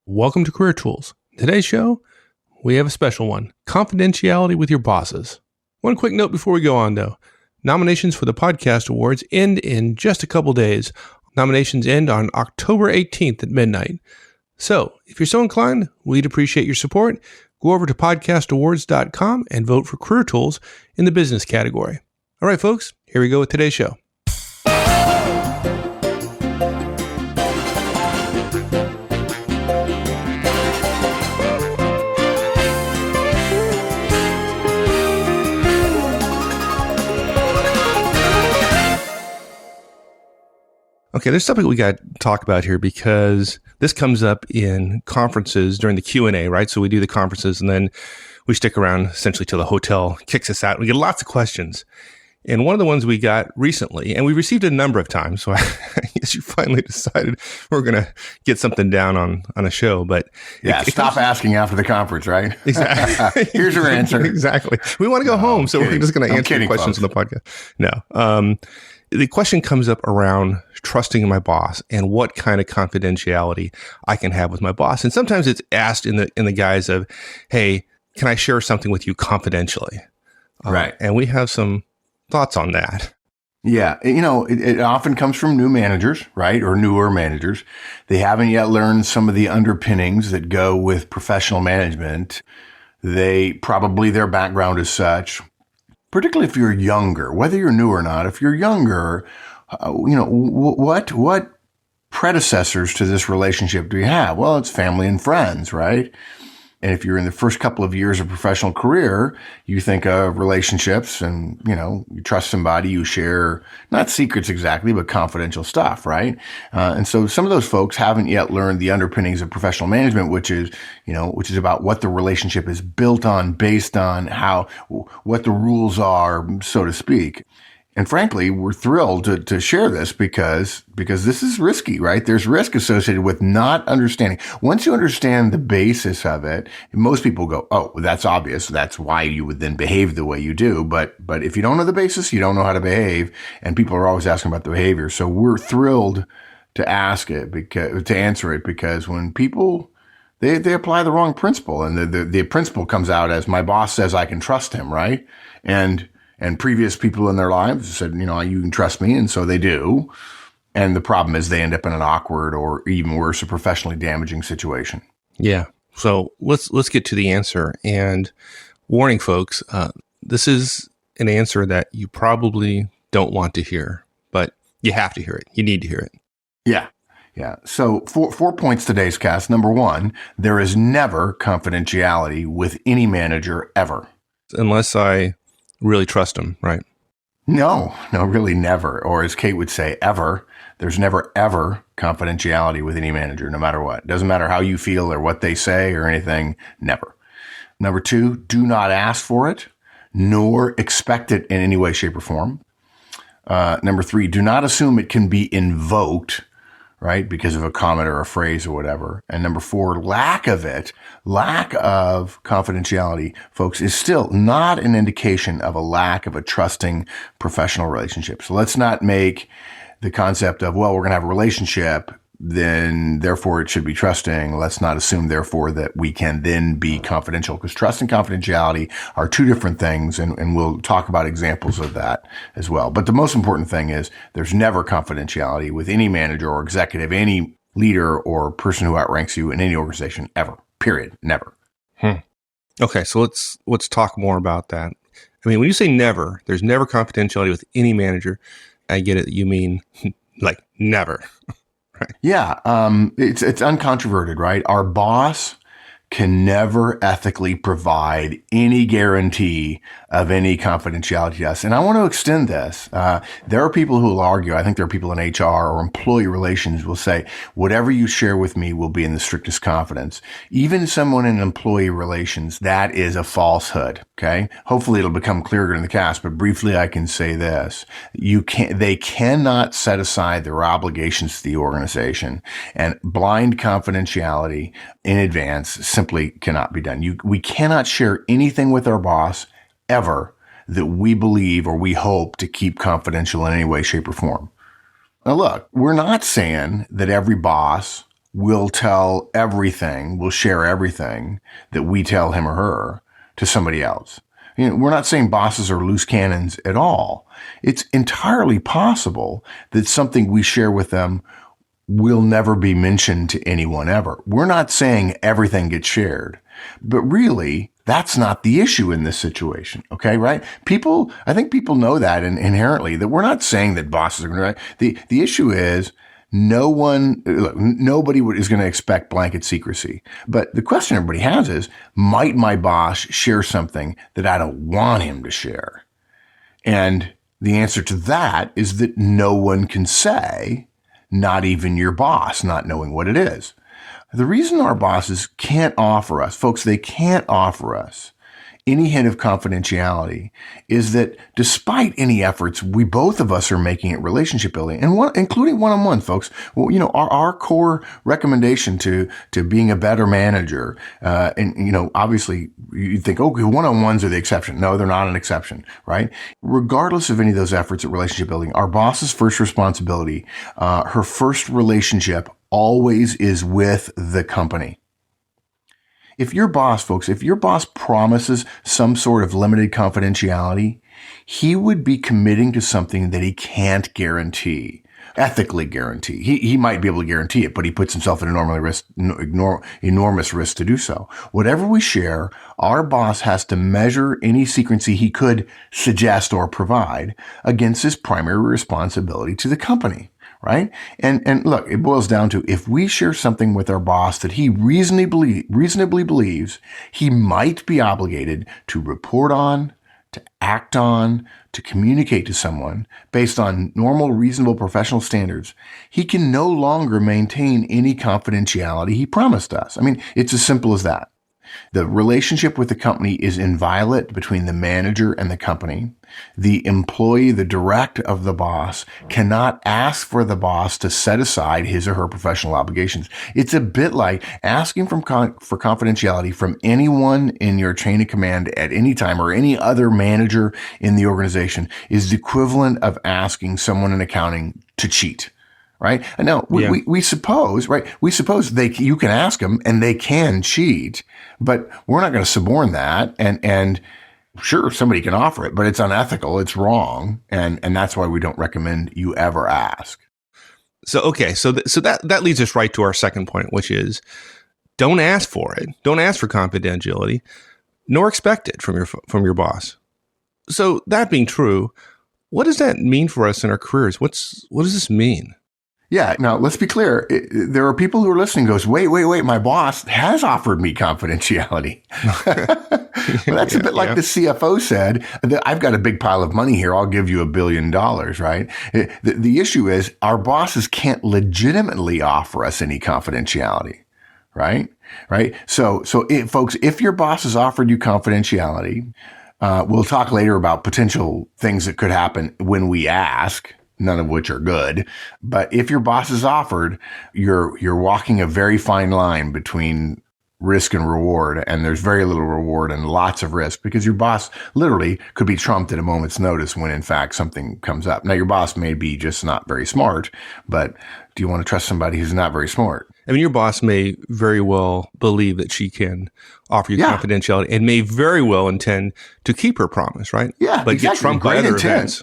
Welcome to Career Tools. Today's show, we have a special one, Confidentiality with Your Bosses. One quick note before we go on, though. Nominations for the podcast awards end in just a couple days. Nominations end on October 18th at midnight. So, if you're so inclined, we'd appreciate your support. Go over to podcastawards.com and vote for Career Tools in the business category. All right, folks, here we go with today's show. Okay, there's something we got to talk about here because this comes up in conferences during the Q&A, right? So we do the conferences and then we stick around essentially till the hotel kicks us out. We get lots of questions. And one of the ones we got recently, and we received a number of times, so I guess you finally decided we're going to get something down on a show. But yeah, stop asking after the conference, right? Exactly. Here's your answer. Exactly. We want to go home, so we're just going to answer questions on the podcast. No. The question comes up around trusting in my boss and what kind of confidentiality I can have with my boss. And sometimes it's asked in the guise of, hey, can I share something with you confidentially? Right. And we have some thoughts on that. Yeah. It often comes from new managers, right? Or newer managers. They haven't yet learned some of the underpinnings that go with professional management. Their background is such. Particularly if you're younger, whether you're new or not, if you're younger, what predecessors to this relationship do you have? Well, it's family and friends, right? And if you're in the first couple of years of professional career, you think of relationships and, you trust somebody, you share not secrets exactly, but confidential stuff, right? And so some of those folks haven't yet learned the underpinnings of professional management, which is about what the relationship is built on, based on what the rules are, so to speak. And frankly, we're thrilled to share this because this is risky, right? There's risk associated with not understanding. Once you understand the basis of it, most people go, oh, that's obvious. That's why you would then behave the way you do. But if you don't know the basis, you don't know how to behave. And people are always asking about the behavior. So we're thrilled to answer it because when people, they apply the wrong principle and the principle comes out as my boss says I can trust him, right? And previous people in their lives said, you can trust me. And so they do. And the problem is they end up in an awkward or even worse, a professionally damaging situation. Yeah. So let's get to the answer. And warning folks, this is an answer that you probably don't want to hear, but you have to hear it. You need to hear it. Yeah. Yeah. So 4 points today's cast. Number 1, there is never confidentiality with any manager ever. Unless I really trust them, right? No, really never. Or as Kate would say, ever. There's never, ever confidentiality with any manager, no matter what. Doesn't matter how you feel or what they say or anything, never. Number 2, do not ask for it, nor expect it in any way, shape, or form. Number 3, do not assume it can be invoked, right, because of a comment or a phrase or whatever. And number 4, lack of confidentiality, folks, is still not an indication of a lack of a trusting professional relationship. So let's not make the concept of, well, we're going to have a relationship, then therefore it should be trusting. Let's not assume, therefore, that we can then be confidential, because trust and confidentiality are two different things, and we'll talk about examples of that as well. But the most important thing is there's never confidentiality with any manager or executive, any leader or person who outranks you in any organization ever. Period. Never. Okay, so let's talk more about that. I mean, when you say never, there's never confidentiality with any manager. I get it. You mean like never. Right. Yeah. It's uncontroverted, right? Our boss can never ethically provide any guarantee of any confidentiality to us. And I want to extend this. There are people who will argue, I think there are people in HR or employee relations will say, whatever you share with me will be in the strictest confidence. Even someone in employee relations, that is a falsehood. Okay. Hopefully it'll become clearer in the cast, but briefly I can say this. They cannot set aside their obligations to the organization, and blind confidentiality in advance simply cannot be done. We cannot share anything with our boss ever that we believe or we hope to keep confidential in any way, shape, or form. Now look, we're not saying that every boss will tell everything, will share everything that we tell him or her to somebody else. We're not saying bosses are loose cannons at all. It's entirely possible that something we share with them will never be mentioned to anyone ever. We're not saying everything gets shared, but really, that's not the issue in this situation. Okay, right? I think people know that inherently, that we're not saying that bosses are going to, the issue is nobody is going to expect blanket secrecy. But the question everybody has is, might my boss share something that I don't want him to share? And the answer to that is that no one can say, not even your boss, not knowing what it is. The reason our bosses can't offer us, folks, they can't offer us any hint of confidentiality is that despite any efforts both of us are making at relationship building, and including one-on-one, folks, well, our core recommendation to being a better manager, obviously you think, okay, one-on-ones are the exception. No, they're not an exception, right? Regardless of any of those efforts at relationship building, our boss's first responsibility, her first relationship always is with the company. If your boss promises some sort of limited confidentiality, he would be committing to something that he can't ethically guarantee. He might be able to guarantee it, but he puts himself at enormous risk to do so. Whatever we share, our boss has to measure any secrecy he could suggest or provide against his primary responsibility to the company. Right? And look, it boils down to, if we share something with our boss that he reasonably believes he might be obligated to report on, to act on, to communicate to someone based on normal, reasonable professional standards, he can no longer maintain any confidentiality he promised us. I mean, it's as simple as that. The relationship with the company is inviolate between the manager and the company. The employee, the direct of the boss, cannot ask for the boss to set aside his or her professional obligations. It's a bit like asking for confidentiality from anyone in your chain of command at any time, or any other manager in the organization, is the equivalent of asking someone in accounting to cheat. Right? And now we suppose, right? We suppose you can ask them and they can cheat, but we're not going to suborn that. And sure, somebody can offer it, but it's unethical. It's wrong. And that's why we don't recommend you ever ask. So, okay. So that leads us right to our second point, which is, don't ask for it. Don't ask for confidentiality, nor expect it from your boss. So that being true, what does that mean for us in our careers? What does this mean? Yeah. Now, let's be clear. There are people who are listening goes, wait, my boss has offered me confidentiality. Well, that's a bit like the CFO said, I've got a big pile of money here. I'll give you $1 billion, right? The issue is our bosses can't legitimately offer us any confidentiality, right? Right. So folks, if your boss has offered you confidentiality, we'll talk later about potential things that could happen when we ask, none of which are good. But if your boss is offered, you're walking a very fine line between risk and reward, and there's very little reward and lots of risk, because your boss literally could be trumped at a moment's notice when in fact something comes up. Now, your boss may be just not very smart, but do you want to trust somebody who's not very smart? I mean, your boss may very well believe that she can offer you confidentiality, and may very well intend to keep her promise, right? Yeah, but exactly. Get trumped by other events.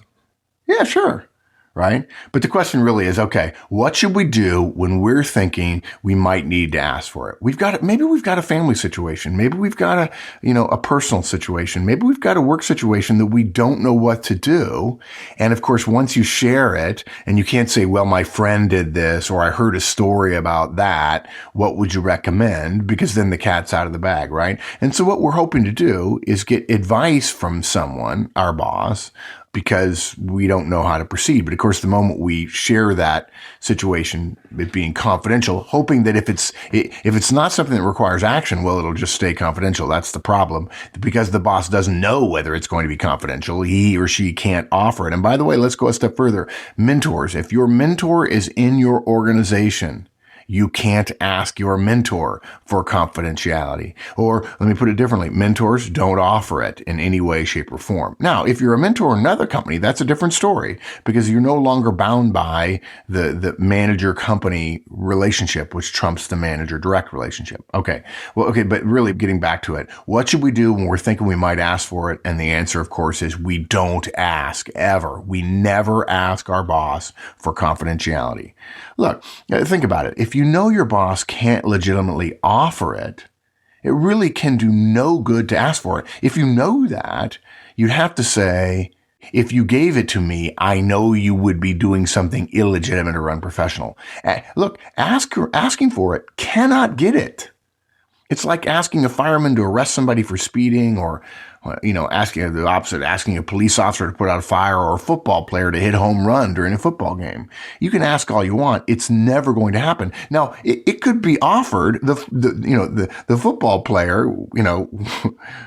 Yeah, sure. Right? But the question really is, okay, what should we do when we're thinking we might need to ask for it? Maybe we've got a family situation. Maybe we've got a personal situation. Maybe we've got a work situation that we don't know what to do. And of course, once you share it and you can't say, well, my friend did this, or I heard a story about that, what would you recommend? Because then the cat's out of the bag, right? And so what we're hoping to do is get advice from someone, our boss, because we don't know how to proceed. But of course, the moment we share that situation, it being confidential, hoping that if it's not something that requires action, well, it'll just stay confidential. That's the problem. Because the boss doesn't know whether it's going to be confidential, he or she can't offer it. And by the way, let's go a step further. Mentors. If your mentor is in your organization, You can't ask your mentor for confidentiality. Or let me put it differently. Mentors don't offer it in any way, shape, or form. Now, if you're a mentor in another company, that's a different story because you're no longer bound by the manager company relationship, which trumps the manager direct relationship. Okay. Well, okay. But really getting back to it, what should we do when we're thinking we might ask for it? And the answer, of course, is we don't ask ever. We never ask our boss for confidentiality. Look, think about it. If you know your boss can't legitimately offer it, it really can do no good to ask for it. If you know that, you'd have to say, if you gave it to me, I know you would be doing something illegitimate or unprofessional. Look, asking for it cannot get it. It's like asking a fireman to arrest somebody for speeding or, asking the opposite, asking a police officer to put out a fire or a football player to hit a home run during a football game. You can ask all you want. It's never going to happen. Now, it could be offered. The football player,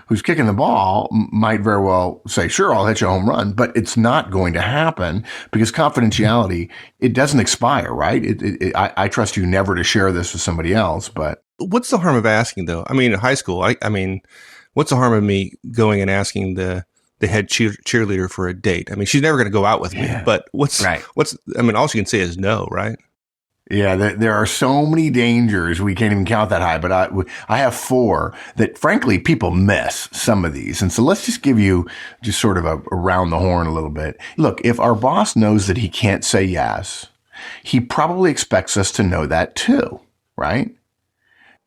who's kicking the ball might very well say, sure, I'll hit you a home run, but it's not going to happen because confidentiality, it doesn't expire, right? I trust you never to share this with somebody else, but. What's the harm of asking, though? I mean, in high school, what's the harm of me going and asking the head cheerleader for a date? I mean, she's never going to go out with me, but all she can say is no, right? Yeah, there are so many dangers. We can't even count that high, but I have 4 that frankly people miss some of these. And so let's just give you just sort of around the horn a little bit. Look, if our boss knows that he can't say yes, he probably expects us to know that too, right?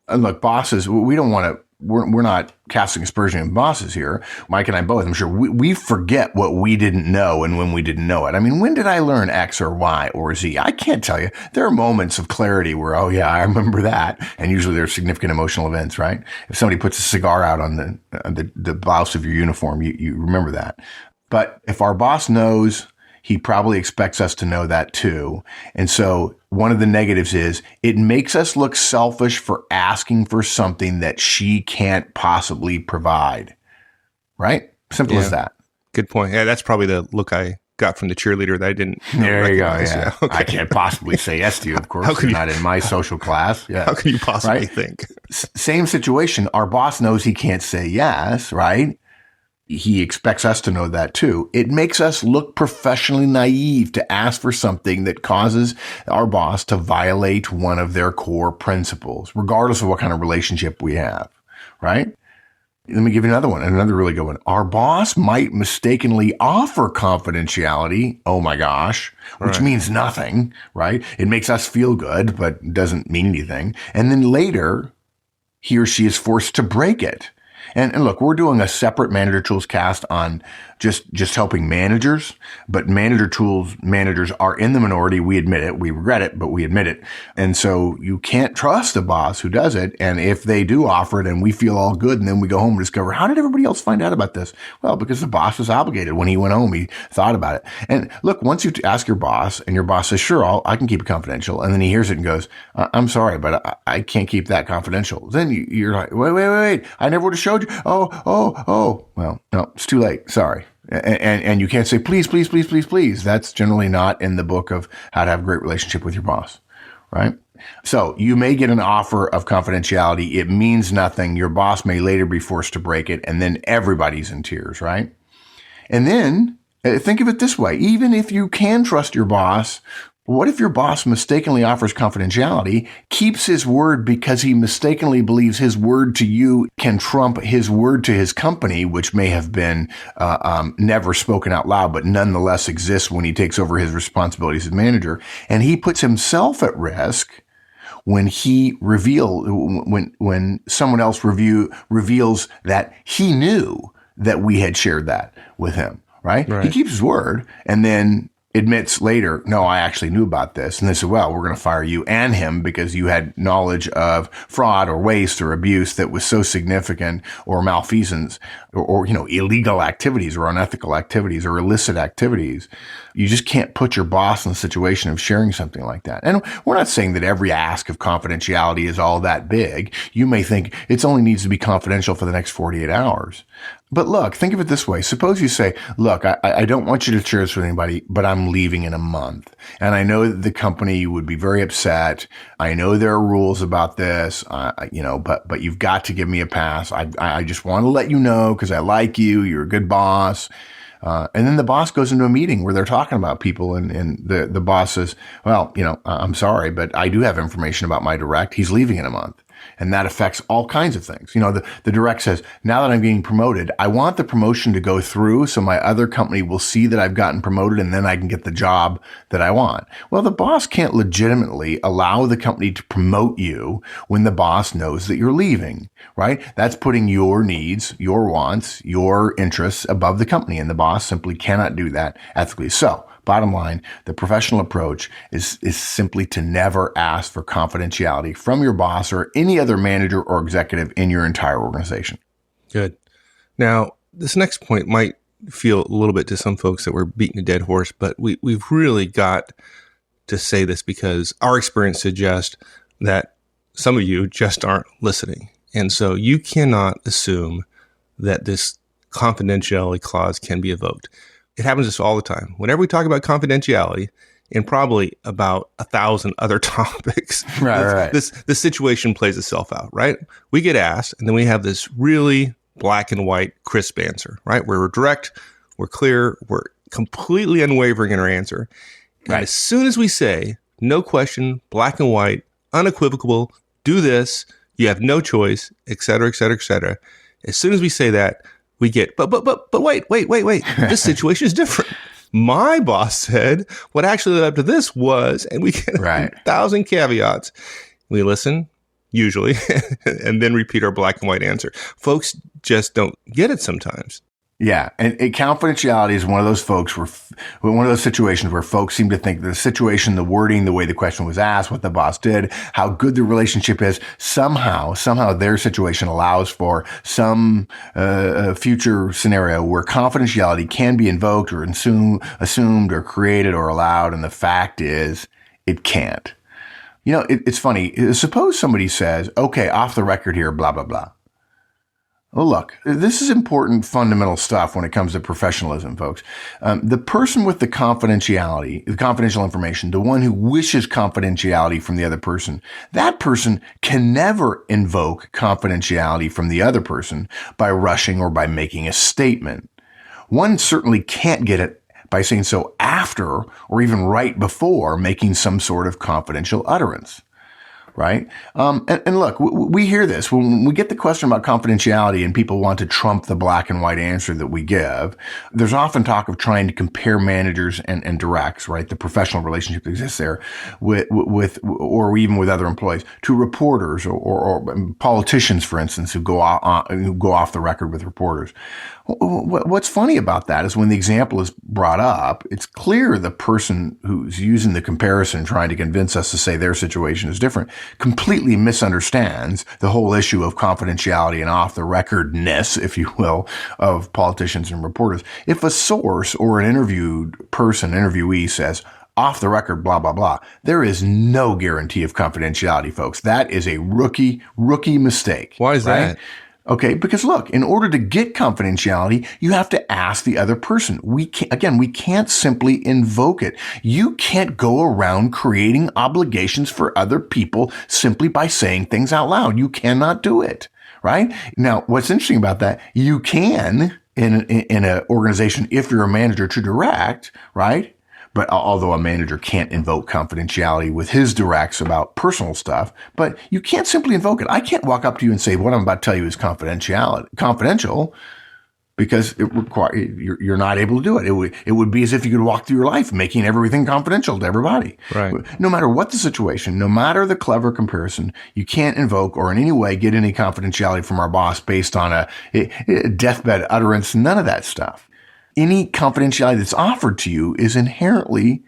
And look, bosses, we don't want to, we're not casting aspersion on bosses here. Mike and I both, I'm sure we forget what we didn't know and when we didn't know it. I mean, when did I learn X or Y or Z? I can't tell you. There are moments of clarity where, oh yeah, I remember that. And usually there's significant emotional events, right? If somebody puts a cigar out on the blouse of your uniform, you remember that. But if our boss knows, he probably expects us to know that too. And so one of the negatives is it makes us look selfish for asking for something that she can't possibly provide. Right? Simple as that. Good point. Yeah, that's probably the look I got from the cheerleader that I didn't There you go. recognize. Yeah. Okay. I can't possibly say yes to you, of course. You're not in my social class. Yeah. How can you possibly think? Same situation. Our boss knows he can't say yes, right? He expects us to know that too. It makes us look professionally naive to ask for something that causes our boss to violate one of their core principles, regardless of what kind of relationship we have, right? Let me give you another one, another really good one. Our boss might mistakenly offer confidentiality. Oh my gosh, which means nothing, right? It makes us feel good, but doesn't mean anything. And then later, he or she is forced to break it. And look, we're doing a separate Manager Tools cast on just helping managers, but Manager Tools managers are in the minority. We admit it. We regret it, but we admit it. And so you can't trust a boss who does it. And if they do offer it and we feel all good and then we go home and discover, how did everybody else find out about this? Well, because the boss was obligated. When he went home, he thought about it. And look, once you ask your boss and your boss says, sure, I can keep it confidential. And then he hears it and goes, I'm sorry, but I can't keep that confidential. Then you're like, wait. I never would have showed you. Oh. Well, no, it's too late. Sorry. And you can't say, please. That's generally not in the book of how to have a great relationship with your boss, right? So you may get an offer of confidentiality. It means nothing. Your boss may later be forced to break it. And then everybody's in tears, right? And then think of it this way. Even if you can trust your boss, what if your boss mistakenly offers confidentiality, keeps his word because he mistakenly believes his word to you can trump his word to his company, which may have been never spoken out loud, but nonetheless exists when he takes over his responsibilities as manager, and he puts himself at risk when when someone else reveals that he knew that we had shared that with him, right? He keeps his word and then admits later, no, I actually knew about this. And they said, well, we're going to fire you and him because you had knowledge of fraud or waste or abuse that was so significant, or malfeasance or illegal activities or unethical activities or illicit activities. You just can't put your boss in the situation of sharing something like that. And we're not saying that every ask of confidentiality is all that big. You may think it only needs to be confidential for the next 48 hours. But look, think of it this way. Suppose you say, look, I don't want you to share this with anybody, but I'm leaving in a month. And I know that the company would be very upset. I know there are rules about this, but you've got to give me a pass. I just want to let you know because I like you. You're a good boss. And then the boss goes into a meeting where they're talking about people and the boss says, well, I'm sorry, but I do have information about my direct. He's leaving in a month. And that affects all kinds of things. The direct says, now that I'm getting promoted, I want the promotion to go through so my other company will see that I've gotten promoted and then I can get the job that I want. Well, the boss can't legitimately allow the company to promote you when the boss knows that you're leaving, right? That's putting your needs, your wants, your interests above the company. And the boss simply cannot do that ethically. So, bottom line, the professional approach is simply to never ask for confidentiality from your boss or any other manager or executive in your entire organization. Good. Now, this next point might feel a little bit to some folks that we're beating a dead horse, but we've really got to say this because our experience suggests that some of you just aren't listening. And so you cannot assume that this confidentiality clause can be evoked. It happens to us all the time. Whenever we talk about confidentiality, and probably about 1,000 other topics, right. This situation plays itself out, right? We get asked, and then we have this really black and white, crisp answer, right? We're direct, we're clear, we're completely unwavering in our answer. And right. As soon as we say, no question, black and white, unequivocal, do this, you have no choice, et cetera, et cetera, et cetera. As soon as we say that, we get, but wait. This situation is different. My boss said what actually led up to this was, and we get 1,000 caveats. We listen, usually, and then repeat our black and white answer. Folks just don't get it sometimes. Yeah, and confidentiality is one of those situations where folks seem to think the situation, the wording, the way the question was asked, what the boss did, how good the relationship is, somehow their situation allows for some future scenario where confidentiality can be invoked or assumed or created or allowed, and the fact is it can't. It's funny. Suppose somebody says, okay, off the record here, blah, blah, blah. Well, look, this is important fundamental stuff when it comes to professionalism, folks. The person with the confidential information, the one who wishes confidentiality from the other person, that person can never invoke confidentiality from the other person by rushing or by making a statement. One certainly can't get it by saying so after or even right before making some sort of confidential utterance. Right? And look, we hear this when we get the question about confidentiality and people want to trump the black and white answer that we give. There's often talk of trying to compare managers and directs, right? The professional relationship that exists there with or even with other employees to reporters or politicians, for instance, who go off the record with reporters. What's funny about that is when the example is brought up, it's clear the person who's using the comparison, trying to convince us to say their situation is different, completely misunderstands the whole issue of confidentiality and off-the-recordness, if you will, of politicians and reporters. If a source or an interviewee says, off the record, blah, blah, blah, there is no guarantee of confidentiality, folks. That is a rookie mistake. Why is that? Okay, because look, in order to get confidentiality, you have to ask the other person. We can't simply invoke it. You can't go around creating obligations for other people simply by saying things out loud. You cannot do it, right? Now, what's interesting about that, you can in an organization, if you're a manager to direct, right? But although a manager can't invoke confidentiality with his directs about personal stuff, but you can't simply invoke it. I can't walk up to you and say, what I'm about to tell you is confidential, because you're not able to do it. It would be as if you could walk through your life making everything confidential to everybody. Right. No matter what the situation, no matter the clever comparison, you can't invoke or in any way get any confidentiality from our boss based on a deathbed utterance, none of that stuff. Any confidentiality that's offered to you is inherently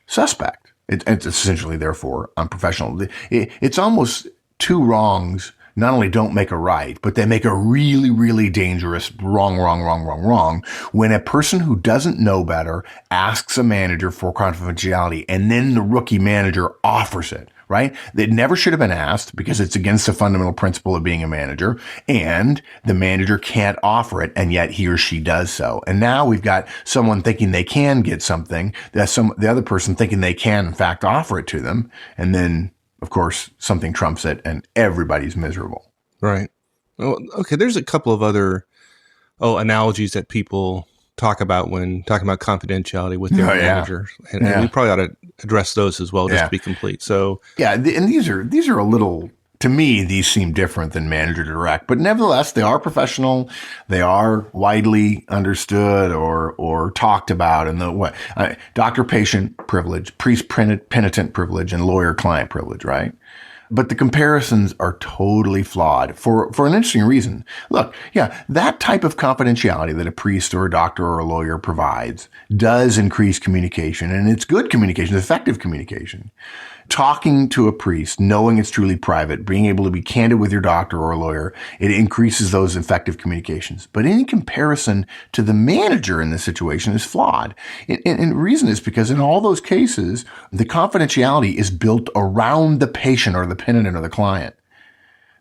suspect. It's essentially, therefore, unprofessional. It's almost two wrongs not only don't make a right, but they make a really, really dangerous wrong when a person who doesn't know better asks a manager for confidentiality and then the rookie manager offers it. right? It never should have been asked because it's against the fundamental principle of being a manager, and the manager can't offer it, and yet he or she does so. And now we've got someone thinking they can get something, the other person thinking they can, in fact, offer it to them, and then, of course, something trumps it, and everybody's miserable. Right. Well, okay, there's a couple of other analogies that people talk about when talking about confidentiality with their manager. And we probably ought to address those as well, just to be complete. So and these are a little, to me, these seem different than manager direct, but nevertheless, they are professional. They are widely understood or talked about in the doctor-patient privilege, priest-penitent privilege, and lawyer-client privilege, right? But the comparisons are totally flawed for an interesting reason. Look, that type of confidentiality that a priest or a doctor or a lawyer provides does increase communication, and it's good communication, effective communication. Talking to a priest, knowing it's truly private, being able to be candid with your doctor or a lawyer, it increases those effective communications. But any comparison to the manager in this situation is flawed. And the reason is because in all those cases, the confidentiality is built around the patient or the penitent or the client.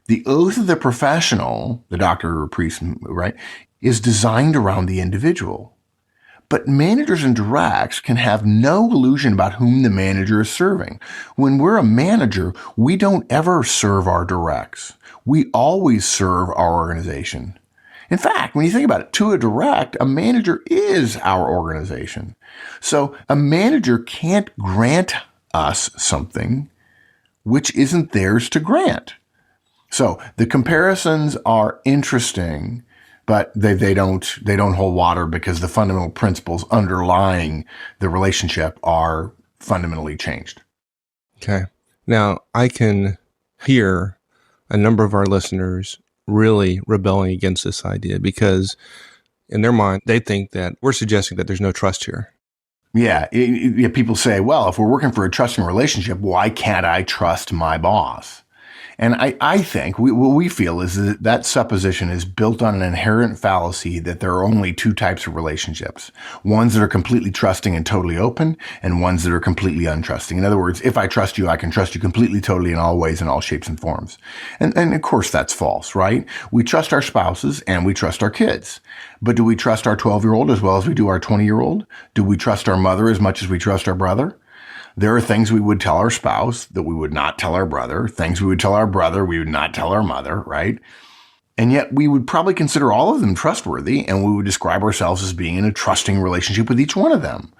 The oath of the professional, the doctor or priest, right, is designed around the individual. But managers and directs can have no illusion about whom the manager is serving. When we're a manager, we don't ever serve our directs. We always serve our organization. In fact, when you think about it, to a direct, a manager is our organization. So a manager can't grant us something which isn't theirs to grant. So the comparisons are interesting, but they don't hold water because the fundamental principles underlying the relationship are fundamentally changed. Okay. Now, I can hear a number of our listeners really rebelling against this idea because in their mind, they think that we're suggesting that there's no trust here. Yeah. People say, well, if we're working for a trusting relationship, why can't I trust my boss? And I think what we feel is that supposition is built on an inherent fallacy that there are only two types of relationships. Ones that are completely trusting and totally open, and ones that are completely untrusting. In other words, if I trust you, I can trust you completely, totally, in all ways, in all shapes and forms. And of course that's false, right? We trust our spouses and we trust our kids. But do we trust our 12-year-old as well as we do our 20-year-old? Do we trust our mother as much as we trust our brother? There are things we would tell our spouse that we would not tell our brother, things we would tell our brother we would not tell our mother, right? And yet we would probably consider all of them trustworthy, and we would describe ourselves as being in a trusting relationship with each one of them.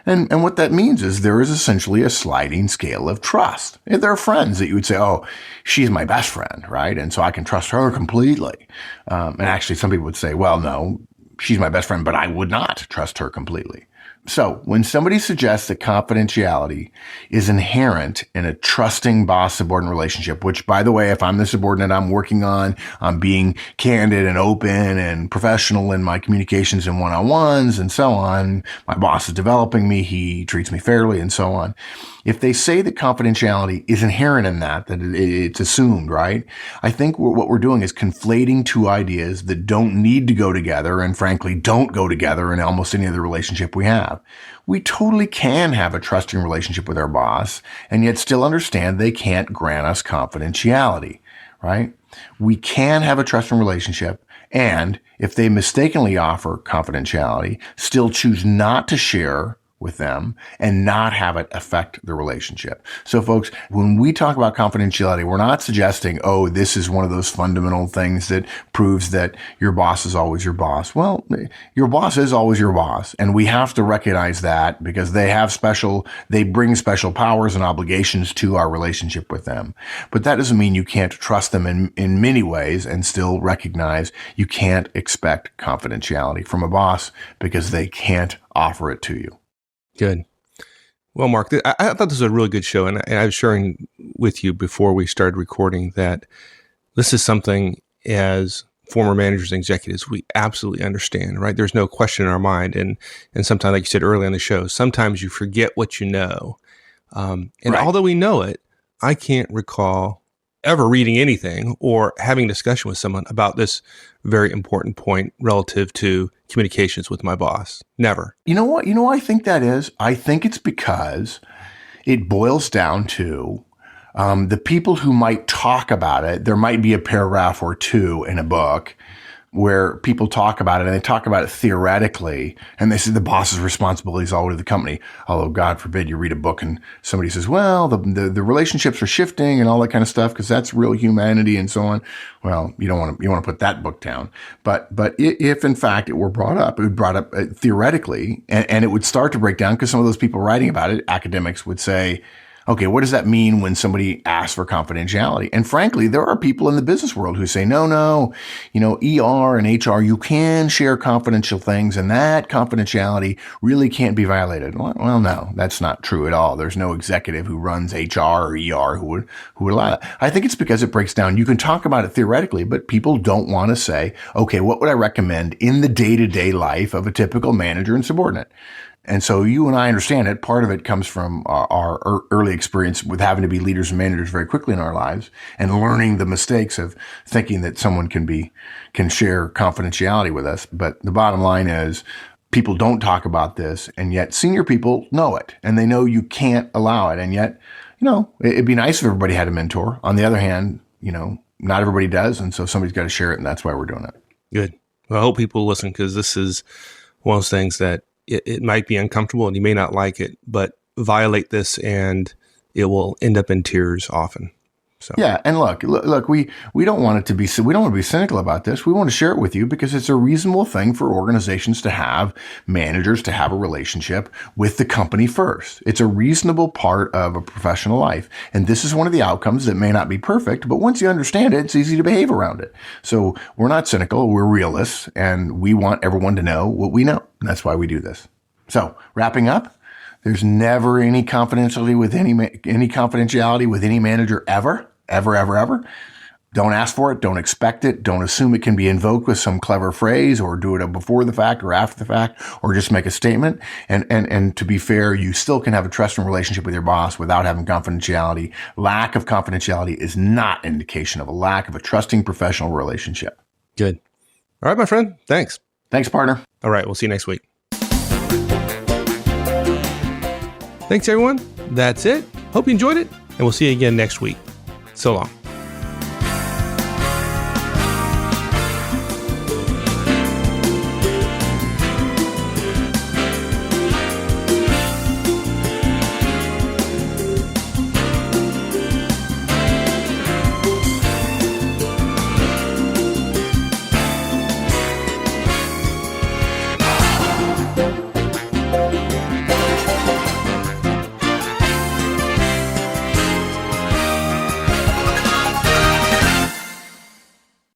And what that means is there is essentially a sliding scale of trust. If there are friends that you would say, oh, she's my best friend, right? And so I can trust her completely. And actually some people would say, well, no, she's my best friend, but I would not trust her completely. So when somebody suggests that confidentiality is inherent in a trusting boss-subordinate relationship, which, by the way, if I'm the subordinate, I'm working on being candid and open and professional in my communications and one-on-ones and so on. My boss is developing me. He treats me fairly and so on. If they say that confidentiality is inherent in that it's assumed, right? I think what we're doing is conflating two ideas that don't need to go together and frankly don't go together in almost any other relationship we have. We totally can have a trusting relationship with our boss and yet still understand they can't grant us confidentiality, right? We can have a trusting relationship and if they mistakenly offer confidentiality, still choose not to share with them and not have it affect the relationship. So folks, when we talk about confidentiality, we're not suggesting, oh, this is one of those fundamental things that proves that your boss is always your boss. Well, your boss is always your boss. And we have to recognize that because they bring special powers and obligations to our relationship with them. But that doesn't mean you can't trust them in many ways and still recognize you can't expect confidentiality from a boss because they can't offer it to you. Good. Well, Mark, I thought this was a really good show, and I was sharing with you before we started recording that this is something as former managers and executives we absolutely understand, right? There's no question in our mind, and sometimes, like you said earlier in the show, sometimes you forget what you know. And right. Although we know it, I can't recall ever reading anything or having a discussion with someone about this very important point relative to communications with my boss. Never. You know what I think that is? I think it's because it boils down to The people who might talk about it, there might be a paragraph or two in a book where people talk about it, and they talk about it theoretically, and they say the boss's responsibility is all over the company. Although, God forbid, you read a book and somebody says, well, the relationships are shifting and all that kind of stuff, because that's real humanity and so on. Well, you want to put that book down. But if in fact it were brought up, it would brought up theoretically, and it would start to break down, because some of those people writing about it, academics, would say, okay, what does that mean when somebody asks for confidentiality? And frankly, there are people in the business world who say, no, ER and HR, you can share confidential things, and that confidentiality really can't be violated. Well, no, that's not true at all. There's no executive who runs HR or ER who would allow that. I think it's because it breaks down. You can talk about it theoretically, but people don't want to say, okay, what would I recommend in the day-to-day life of a typical manager and subordinate? And so you and I understand it. Part of it comes from our early experience with having to be leaders and managers very quickly in our lives, and learning the mistakes of thinking that someone can share confidentiality with us. But the bottom line is, people don't talk about this, and yet senior people know it, and they know you can't allow it. And yet, it'd be nice if everybody had a mentor. On the other hand, not everybody does. And so somebody's got to share it, and that's why we're doing it. Good. Well, I hope people listen, because this is one of those things that it might be uncomfortable and you may not like it, but violate this and it will end up in tears often. So yeah, and look, we don't want it to be, we don't want to be cynical about this. We want to share it with you because it's a reasonable thing for organizations to have, managers to have a relationship with the company first. It's a reasonable part of a professional life. And this is one of the outcomes that may not be perfect, but once you understand it, it's easy to behave around it. So we're not cynical, we're realists, and we want everyone to know what we know. And that's why we do this. So wrapping up, there's never any confidentiality with any manager ever. Don't ask for it. Don't expect it. Don't assume it can be invoked with some clever phrase, or do it before the fact or after the fact, or just make a statement. And to be fair, you still can have a trusting relationship with your boss without having confidentiality. Lack of confidentiality is not an indication of a lack of a trusting professional relationship. Good. All right, my friend. Thanks. Thanks, partner. All right. We'll see you next week. Thanks, everyone. That's it. Hope you enjoyed it, and we'll see you again next week. So long.